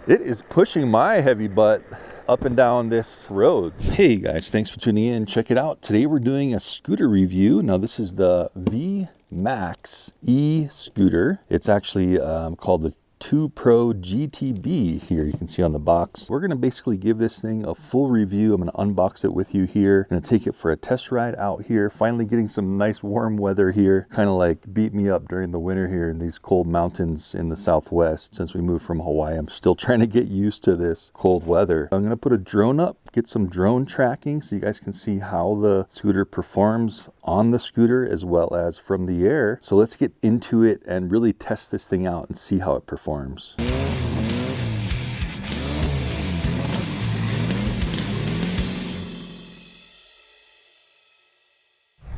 It is pushing my heavy butt up and down this road. Hey guys, thanks for tuning in. Check it out. Today we're doing a scooter review. Now this is the VMAX e-scooter. It's actually called the 2 Pro GTB here. You can see on the box. We're going to basically give this thing a full review. I'm going to unbox it with you here. I'm going to take it for a test ride out here. Finally getting some nice warm weather here. Kind of like beat me up during the winter here in these cold mountains in the Southwest. Since we moved from Hawaii, I'm still trying to get used to this cold weather. I'm going to put a drone up, get some drone tracking so you guys can see how the scooter performs on the scooter as well as from the air. So let's get into it and really test this thing out and see how it performs.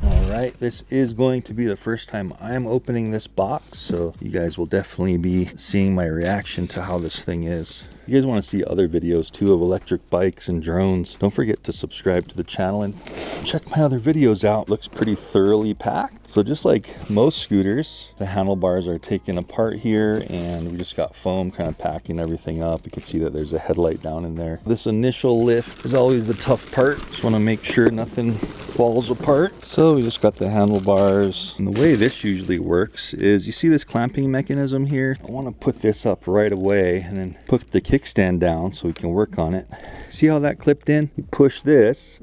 Alright, this is going to be the first time I'm opening this box, so you guys will definitely be seeing my reaction to how this thing is. If you guys want to see other videos too of electric bikes and drones, don't forget to subscribe to the channel and check my other videos out. Looks pretty thoroughly packed. So just like most scooters, the handlebars are taken apart here and we just got foam kind of packing everything up. You can see that there's a headlight down in there. This initial lift is always the tough part. Just want to make sure nothing falls apart. So we just got the handlebars. And the way this usually works is you see this clamping mechanism here. I want to put this up right away and then put the kickstand down so we can work on it. See how that clipped in? You push this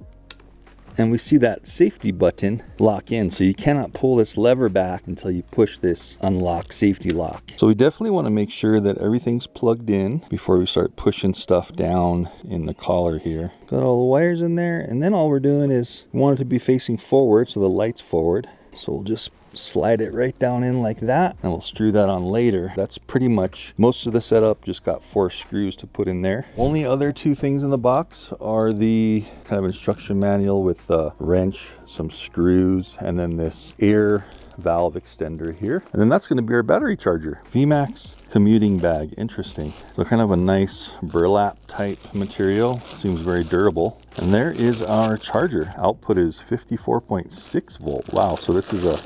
and we see that safety button lock in. So you cannot pull this lever back until you push this unlock safety lock. So we definitely want to make sure that everything's plugged in before we start pushing stuff down in the collar here. Got all the wires in there, and then all we're doing is we want it to be facing forward so the light's forward. So we'll just slide it right down in like that, and we'll screw that on later. That's pretty much most of the setup. Just got 4 screws to put in there. Only other 2 things in the box are the kind of instruction manual with a wrench, some screws, and then this air valve extender here. And then that's going to be our battery charger. VMAX commuting bag. Interesting. So kind of a nice burlap type material. Seems very durable. And there is our charger. Output is 54.6 volt. Wow. So this is a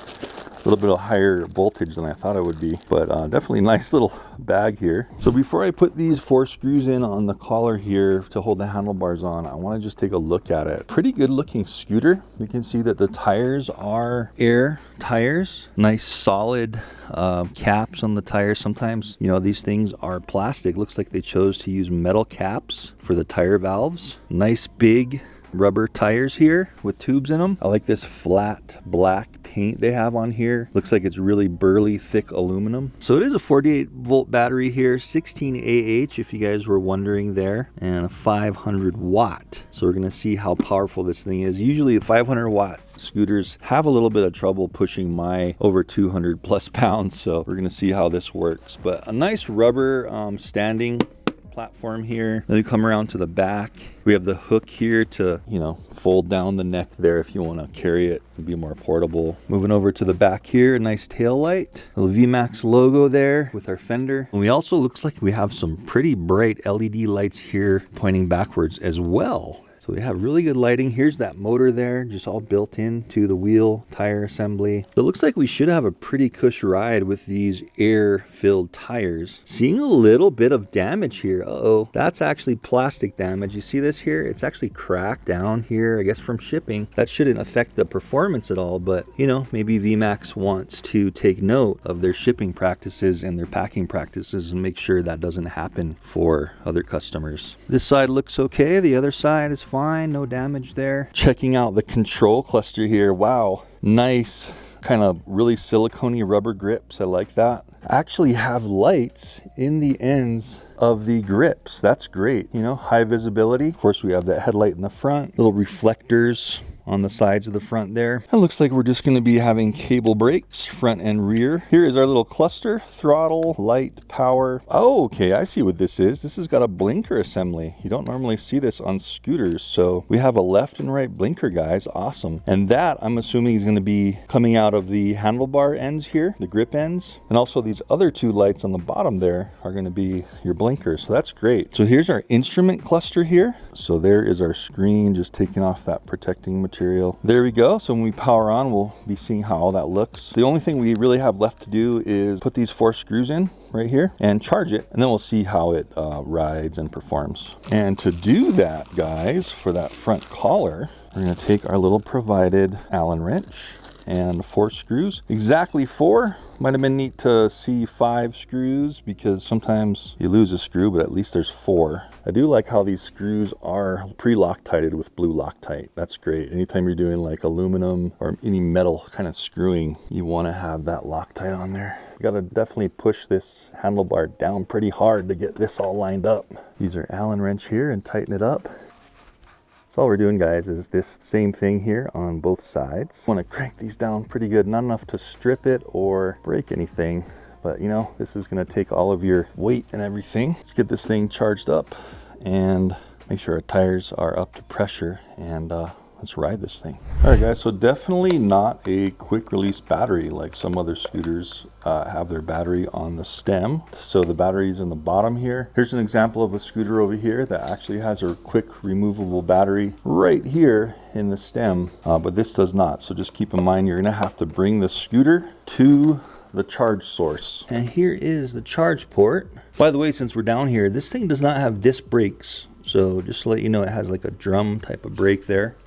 little bit of higher voltage than I thought it would be, but definitely nice little bag here. So before I put these 4 screws in on the collar here to hold the handlebars on, I want to just take a look at it. Pretty good looking scooter. We can see that the tires are air tires. Nice solid caps on the tires. Sometimes, you know, these things are plastic. Looks like they chose to use metal caps for the tire valves. Nice big rubber tires here with tubes in them. I like this flat black paint they have on here. Looks like it's really burly, thick aluminum. So it is a 48 volt battery here, 16 AH if you guys were wondering there, and a 500 watt. So we're gonna see how powerful this thing is. Usually 500 watt scooters have a little bit of trouble pushing my over 200 plus pounds. So we're gonna see how this works. But a nice rubber standing platform here. Then we come around to the back. We have the hook here to, you know, fold down the neck there if you want to carry it and be more portable. Moving over to the back here, a nice tail light. The VMAX logo there with our fender. And we also looks like we have some pretty bright LED lights here pointing backwards as well. So we have really good lighting. Here's that motor there, just all built into the wheel tire assembly. So it looks like we should have a pretty cush ride with these air-filled tires. Seeing a little bit of damage here. Uh-oh, that's actually plastic damage. You see this here? It's actually cracked down here, I guess from shipping. That shouldn't affect the performance at all, but you know, maybe VMAX wants to take note of their shipping practices and their packing practices and make sure that doesn't happen for other customers. This side looks okay. The other side is fine, no damage there. Checking out the control cluster here. Wow, nice kind of really silicone-y rubber grips. I like that. Actually have lights in the ends of the grips. That's great. You know, high visibility. Of course, we have that headlight in the front, little reflectors on the sides of the front there. It looks like we're just going to be having cable brakes front and rear. Here is our little cluster, throttle, light, power. Oh, okay, I see what this is. This has got a blinker assembly. You don't normally see this on scooters. So we have a left and right blinker, guys. Awesome. And that I'm assuming is going to be coming out of the handlebar ends here, the grip ends. And also these other 2 lights on the bottom there are going to be your blinkers. So that's great. So here's our instrument cluster here. So there is our screen, just taking off that protecting material. There we go. So when we power on, we'll be seeing how all that looks. The only thing we really have left to do is put these 4 screws in right here and charge it, and then we'll see how it rides and performs. And to do that, guys, for that front collar, we're going to take our little provided Allen wrench and 4 screws, exactly 4. Might have been neat to see 5 screws because sometimes you lose a screw, but at least there's 4. I do like how these screws are pre-Loctited with blue Loctite. That's great. Anytime you're doing like aluminum or any metal kind of screwing, you want to have that Loctite on there. You got to definitely push this handlebar down pretty hard to get this all lined up. Use our Allen wrench here and tighten it up. So all we're doing, guys, is this same thing here on both sides. I want to crank these down pretty good, not enough to strip it or break anything, but you know, this is going to take all of your weight and everything. Let's get this thing charged up and make sure our tires are up to pressure, and let's ride this thing. All right, guys, so definitely not a quick release battery like some other scooters have their battery on the stem. So the battery's in the bottom here. Here's an example of a scooter over here that actually has a quick removable battery right here in the stem, but this does not. So just keep in mind, you're gonna have to bring the scooter to the charge source. And here is the charge port. By the way, since we're down here, this thing does not have disc brakes. So just to let you know, it has like a drum type of brake there.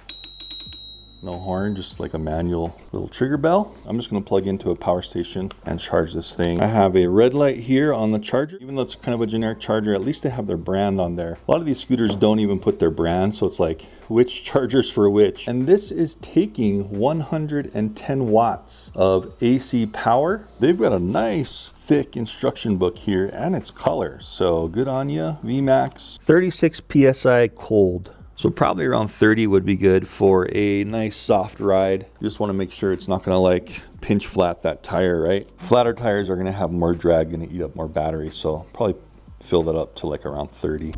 No horn, just like a manual little trigger bell. I'm just gonna plug into a power station and charge this thing. I have a red light here on the charger. Even though it's kind of a generic charger, at least they have their brand on there. A lot of these scooters don't even put their brand, so it's like, which chargers for which? And this is taking 110 watts of AC power. They've got a nice thick instruction book here, and it's color, so good on you. VMAX 36 PSI cold. So probably around 30 would be good for a nice soft ride. You just want to make sure it's not going to like pinch flat that tire, right? Flatter tires are going to have more drag and eat up more battery. So probably fill that up to like around 30.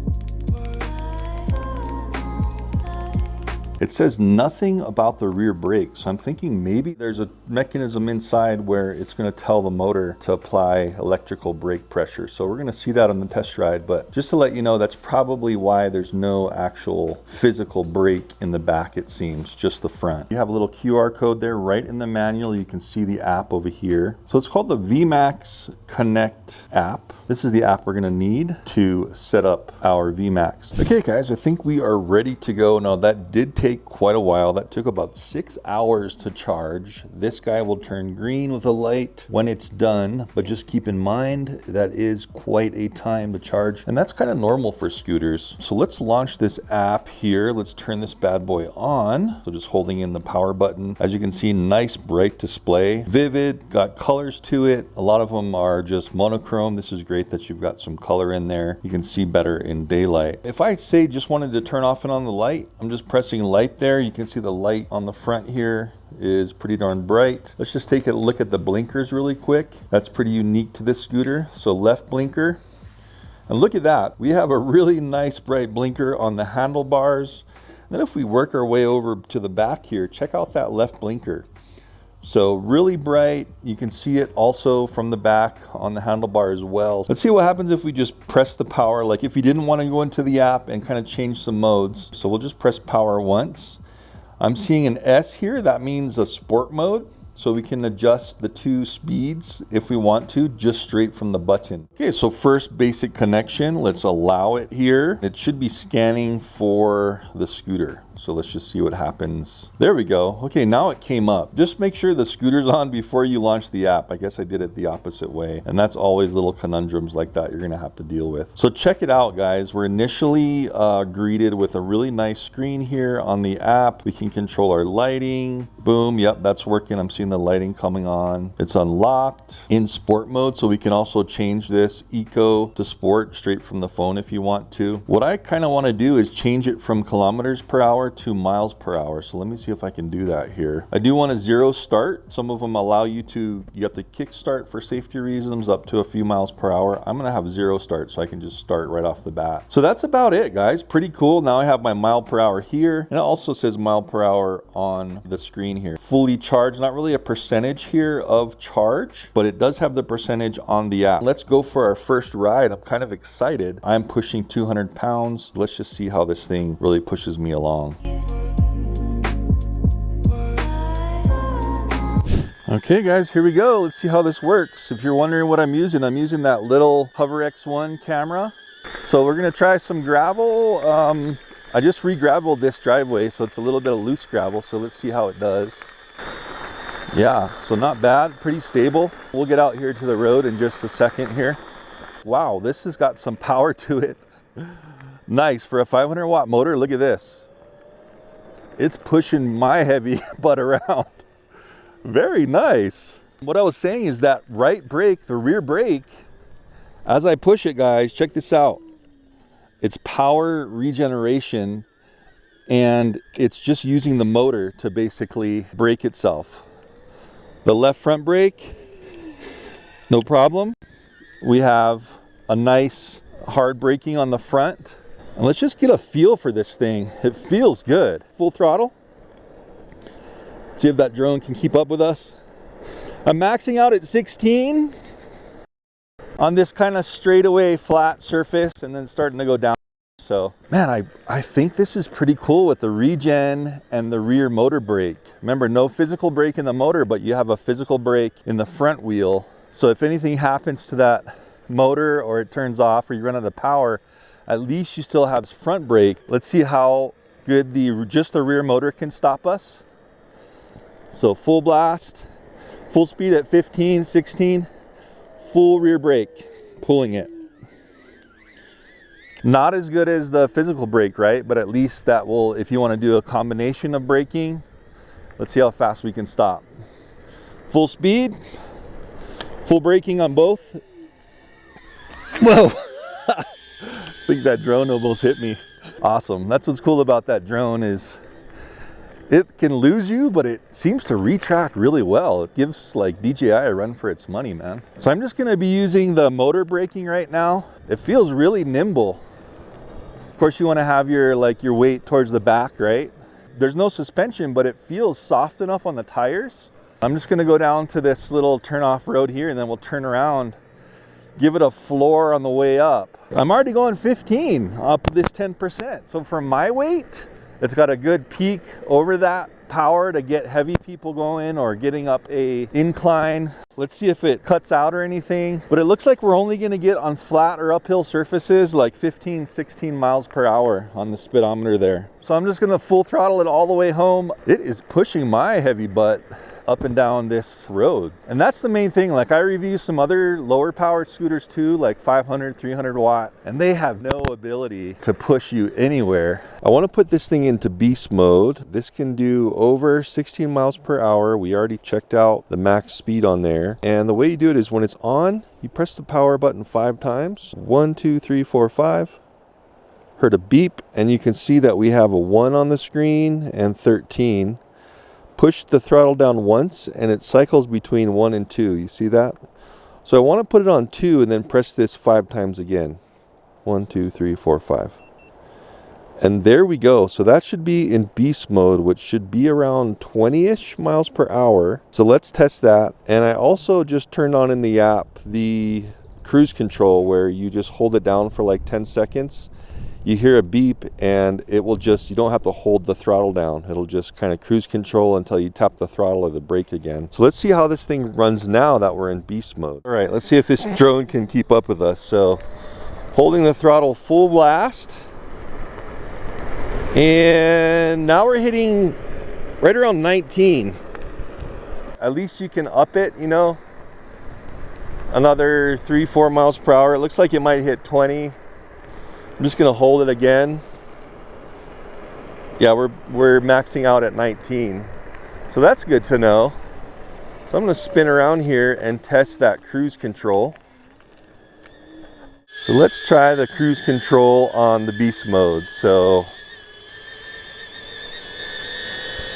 It says nothing about the rear brake, so I'm thinking maybe there's a mechanism inside where it's going to tell the motor to apply electrical brake pressure. So we're going to see that on the test ride, but just to let you know, that's probably why there's no actual physical brake in the back, it seems, just the front. You have a little QR code there right in the manual. You can see the app over here. So it's called the VMAX Connect app. This is the app we're going to need to set up our VMAX. Okay, guys, I think we are ready to go. Now, that did take quite a while. That took about 6 hours to charge. This guy will turn green with a light when it's done, but just keep in mind that is quite a time to charge, and that's kind of normal for scooters. So let's launch this app here. Let's turn this bad boy on. So just holding in the power button. As you can see, nice bright display, vivid, got colors to it. A lot of them are just monochrome. This is great that you've got some color in there. You can see better in daylight. If I say just wanted to turn off and on the light, I'm just pressing light there. You can see the light on the front here is pretty darn bright. Let's just take a look at the blinkers really quick. That's pretty unique to this scooter. So left blinker, and look at that. We have a really nice bright blinker on the handlebars. Then if we work our way over to the back here, check out that left blinker. So really bright. You can see it also from the back on the handlebar as well. Let's see what happens if we just press the power, like if you didn't want to go into the app and kind of change some modes. So we'll just press power once. I'm seeing an S here. That means a sport mode. So we can adjust the 2 speeds if we want to, just straight from the button. Okay, so first basic connection, let's allow it here. It should be scanning for the scooter. So let's just see what happens. There we go. Okay, now it came up. Just make sure the scooter's on before you launch the app. I guess I did it the opposite way. And that's always little conundrums like that you're gonna have to deal with. So check it out, guys. We're initially greeted with a really nice screen here on the app. We can control our lighting. Boom, yep, that's working. I'm seeing the lighting coming on. It's unlocked in sport mode, so we can also change this eco to sport straight from the phone if you want to. What I kind of want to do is change it from kilometers per hour to miles per hour. So let me see if I can do that here. I do want a 0 start. Some of them allow you have to kick start for safety reasons up to a few miles per hour. I'm gonna have 0 start so I can just start right off the bat. So that's about it, guys. Pretty cool. Now I have my mile per hour here, and it also says mile per hour on the screen screen here. Fully charged, not really a percentage here of charge, but it does have the percentage on the app. Let's go for our first ride. I'm kind of excited. I'm pushing 200 pounds. Let's just see how this thing really pushes me along. Okay guys, here we go. Let's see how this works. If you're wondering what I'm using that little Hover X1 camera. So we're gonna try some gravel. I just re-graveled this driveway, so it's a little bit of loose gravel. So let's see how it does. Yeah, so not bad, pretty stable. We'll get out here to the road in just a second here. Wow, this has got some power to it. Nice, for a 500 watt motor, look at this. It's pushing my heavy butt around. Very nice. What I was saying is that right brake, the rear brake, as I push it, guys, check this out. It's power regeneration, and it's just using the motor to basically brake itself. The left front brake, no problem. We have a nice hard braking on the front. And let's just get a feel for this thing. It feels good. Full throttle. See if that drone can keep up with us. I'm maxing out at 16 on this kind of straightaway flat surface, and then starting to go down. So man, I think this is pretty cool with the regen and the rear motor brake. Remember, no physical brake in the motor, but you have a physical brake in the front wheel. So if anything happens to that motor, or it turns off, or you run out of power, at least you still have this front brake. Let's see how good just the rear motor can stop us. So full blast, full speed at 15, 16, full rear brake, pulling it. Not as good as the physical brake, right? But at least that will, if you want to do a combination of braking, let's see how fast we can stop. Full speed, full braking on both. Whoa, I think that drone almost hit me. Awesome, that's what's cool about that drone is it can lose you, but it seems to retract really well. It gives like DJI a run for its money, man. So I'm just gonna be using the motor braking right now. It feels really nimble. Of course, you wanna have your weight towards the back, right? There's no suspension, but it feels soft enough on the tires. I'm just gonna go down to this little turn off road here, and then we'll turn around, give it a floor on the way up. I'm already going 15 up this 10%. So for my weight, it's got a good peak over that power to get heavy people going or getting up a incline. Let's see if it cuts out or anything, but it looks like we're only gonna get on flat or uphill surfaces like 15, 16 miles per hour on the speedometer there. So I'm just gonna full throttle it all the way home. It is pushing my heavy butt up and down this road. And that's the main thing. Like, I review some other lower powered scooters too, like 500, 300 watt, and they have no ability to push you anywhere. I want to put this thing into beast mode. This can do over 16 miles per hour. We already checked out the max speed on there. And the way you do it is when it's on, you press the power button 5 times. 1, 2, 3, 4, 5. Heard a beep, and you can see that we have a 1 on the screen and 13. Push the throttle down once and it cycles between 1 and 2. You see that? So I want to put it on 2 and then press this 5 times again. 1, 2, 3, 4, 5. And there we go. So that should be in beast mode, which should be around 20-ish miles per hour. So let's test that. And I also just turned on in the app the cruise control, where you just hold it down for like 10 seconds. You hear a beep and it will just, you don't have to hold the throttle down. It'll just kind of cruise control until you tap the throttle or the brake again. So let's see how this thing runs now that we're in beast mode. All right, let's see if this drone can keep up with us. So holding the throttle full blast. And now we're hitting right around 19. At least you can up it, you know, another 3-4 miles per hour. It looks like it might hit 20. I'm just gonna hold it again. Yeah, we're maxing out at 19. So that's good to know. So I'm gonna spin around here and test that cruise control. So let's try the cruise control on the beast mode. So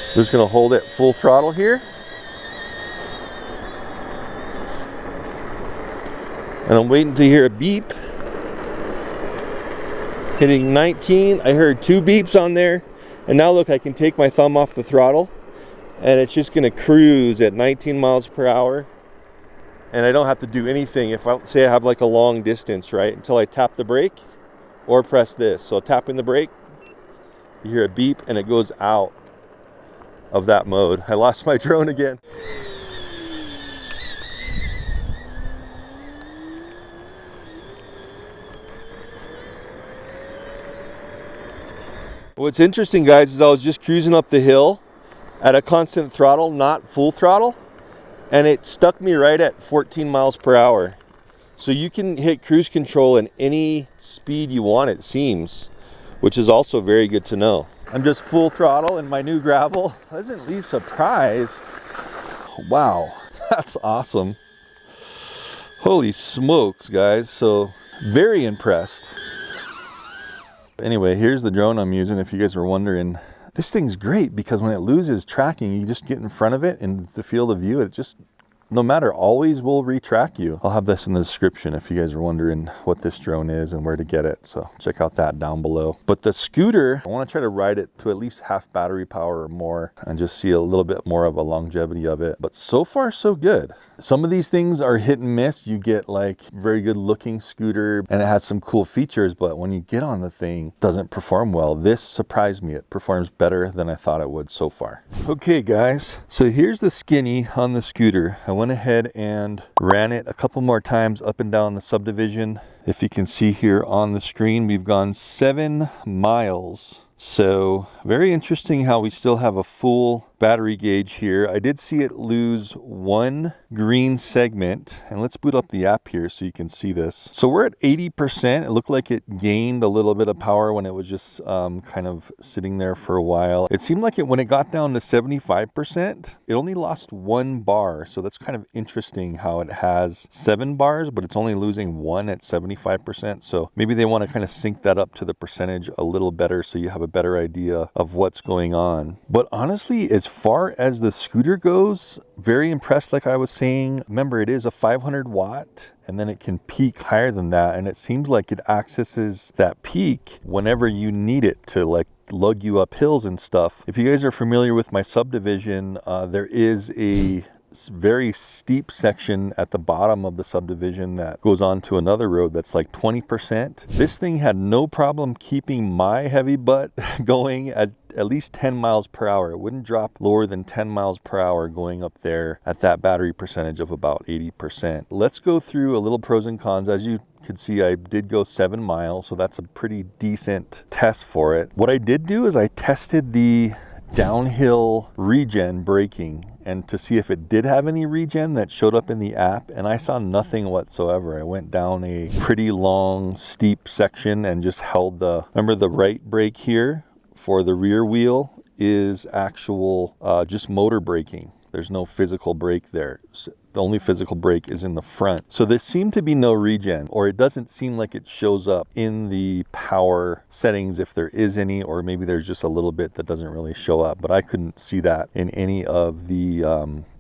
I'm just gonna hold it full throttle here. And I'm waiting to hear a beep. Hitting 19, I heard 2 beeps on there, and now look, I can take my thumb off the throttle and it's just gonna cruise at 19 miles per hour. And I don't have to do anything. If I say I have like a long distance, right, until I tap the brake or press this. So tapping the brake, you hear a beep and it goes out of that mode. I lost my drone again. What's interesting, guys, is I was just cruising up the hill at a constant throttle, not full throttle, and it stuck me right at 14 miles per hour. So you can hit cruise control in any speed you want, it seems, which is also very good to know. I'm just full throttle in my new gravel. Pleasantly surprised. Wow, that's awesome. Holy smokes, guys. So very impressed. Anyway, here's the drone I'm using if you guys were wondering. This thing's great because when it loses tracking, you just get in front of it in the field of view. It just, no matter, always will retrack you. I'll have this in the description if you guys are wondering what this drone is and where to get it. So check out that down below. But the scooter, I want to try to ride it to at least half battery power or more and just see a little bit more of a longevity of it. But so far, so good. Some of these things are hit and miss. You get like very good looking scooter and it has some cool features, but when you get on the thing, it doesn't perform well. This surprised me. It performs better than I thought it would so far. Okay, guys. So here's the skinny on the scooter. I went ahead and ran it a couple more times up and down the subdivision. If you can see here on the screen, we've gone 7 miles. So very interesting how we still have a full battery gauge here. I did see it lose one green segment, and let's boot up the app here so you can see this. So we're at 80%. It looked like it gained a little bit of power when it was just kind of sitting there for a while. It seemed like when it got down to 75%, it only lost 1 bar. So that's kind of interesting how it has 7 bars, but it's only losing 1 at 75%. So maybe they want to kind of sync that up to the percentage a little better so you have a better idea of what's going on. But honestly, as far as the scooter goes, very impressed. Like I was saying, remember, it is a 500 watt and then it can peak higher than that, and it seems like it accesses that peak whenever you need it to like lug you up hills and stuff. If you guys are familiar with my subdivision, there is a very steep section at the bottom of the subdivision that goes on to another road that's like 20%. This thing had no problem keeping my heavy butt going at least 10 miles per hour. It wouldn't drop lower than 10 miles per hour going up there at that battery percentage of about 80%. Let's go through a little pros and cons. As you could see, I did go 7 miles, so that's a pretty decent test for it. What I did do is I tested the downhill regen braking and to see if it did have any regen that showed up in the app, and I saw nothing whatsoever. I went down a pretty long steep section and just held remember the right brake here for the rear wheel is actual just motor braking. There's no physical brake there. So the only physical brake is in the front. So there seemed to be no regen, or it doesn't seem like it shows up in the power settings if there is any, or maybe there's just a little bit that doesn't really show up, but I couldn't see that in any of the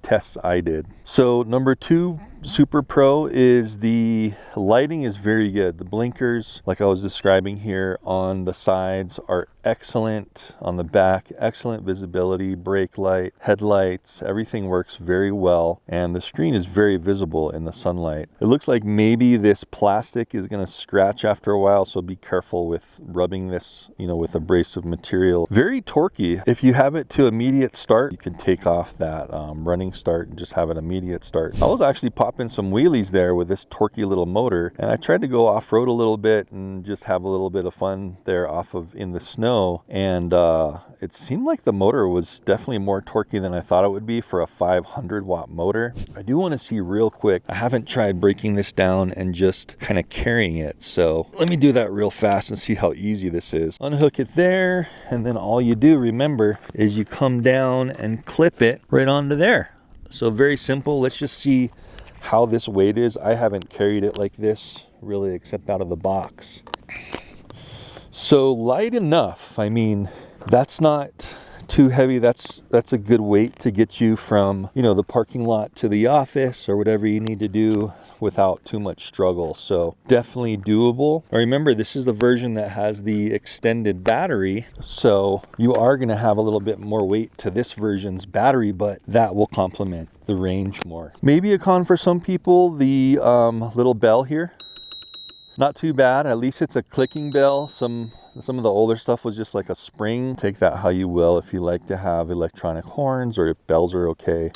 tests I did. So number 2 super pro is the lighting is very good. The blinkers, like I was describing here on the sides, are excellent. On the back, excellent visibility, brake light, headlights, everything works very well, and the screen is very visible in the sunlight. It looks like maybe this plastic is going to scratch after a while, so be careful with rubbing this, with abrasive material. Very torquey. If you have it to immediate start, you can take off that running start and just have an immediate start. I was actually popping some wheelies there with this torquey little motor, and I tried to go off-road a little bit and just have a little bit of fun there in the snow, and it seemed like the motor was definitely more torquey than I thought it would be for a 500 watt motor. I do want to see real quick, I haven't tried breaking this down and just kind of carrying it, so let me do that real fast and see how easy this is. Unhook it there, and then all you do, remember, is you come down and clip it right onto there. So very simple. Let's just see how this weight is. I haven't carried it like this really except out of the box. So light enough. I mean, that's not too heavy. That's a good weight to get you from, the parking lot to the office or whatever you need to do. without too much struggle. So definitely doable. Remember, this is the version that has the extended battery, so you are going to have a little bit more weight to this version's battery, but that will complement the range more. Maybe a con for some people, the little bell here. Not too bad. At least it's a clicking bell. Some of the older stuff was just like a spring. Take that how you will. If you like to have electronic horns or if bells are okay,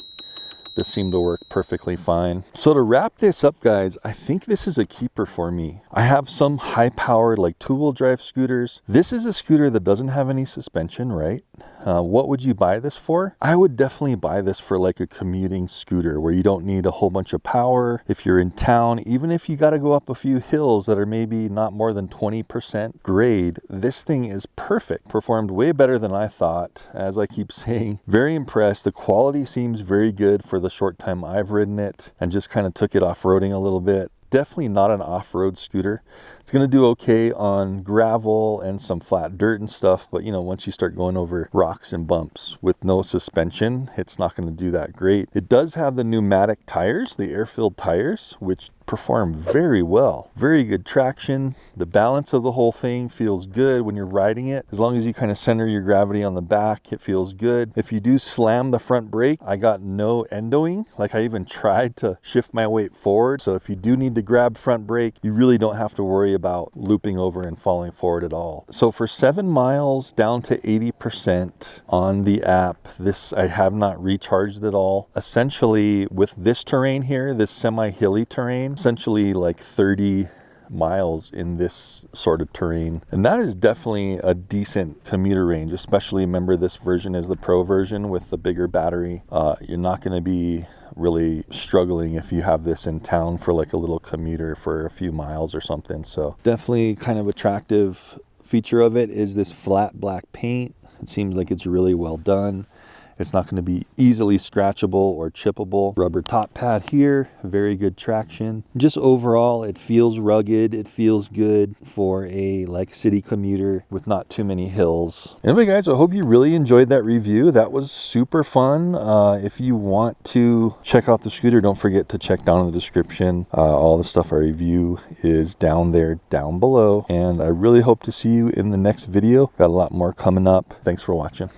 this seemed to work perfectly fine. So to wrap this up, guys, I think this is a keeper for me. I have some high-powered like two-wheel drive scooters. This is a scooter that doesn't have any suspension, right? What would you buy this for? I would definitely buy this for like a commuting scooter where you don't need a whole bunch of power. If you're in town, even if you got to go up a few hills that are maybe not more than 20% grade, this thing is perfect. Performed way better than I thought. As I keep saying, very impressed. The quality seems very good for the short time I've ridden it and just kind of took it off-roading a little bit. Definitely not an off-road scooter. It's going to do okay on gravel and some flat dirt and stuff, but you know, once you start going over rocks and bumps with no suspension, it's not going to do that great. It does have the pneumatic tires, the air-filled tires, which perform very well. Very good traction. The balance of the whole thing feels good when you're riding it. As long as you kind of center your gravity on the back, it feels good. If you do slam the front brake, I got no endoing. Like, I even tried to shift my weight forward. So if you do need to grab front brake, you really don't have to worry about looping over and falling forward at all. So for 7 miles down to 80% on the app, this I have not recharged at all. Essentially with this terrain here, this semi-hilly terrain, essentially like 30 miles in this sort of terrain, and that is definitely a decent commuter range. Especially, remember, this version is the Pro version with the bigger battery. You're not going to be really struggling if you have this in town for like a little commuter for a few miles or something. So definitely kind of attractive feature of it is this flat black paint. It seems like it's really well done. It's not going to be easily scratchable or chippable. Rubber top pad here, very good traction. Just overall, it feels rugged. It feels good for a like city commuter with not too many hills. Anyway, guys, I hope you really enjoyed that review. That was super fun. If you want to check out the scooter, don't forget to check down in the description. All the stuff I review is down there, down below. And I really hope to see you in the next video. Got a lot more coming up. Thanks for watching.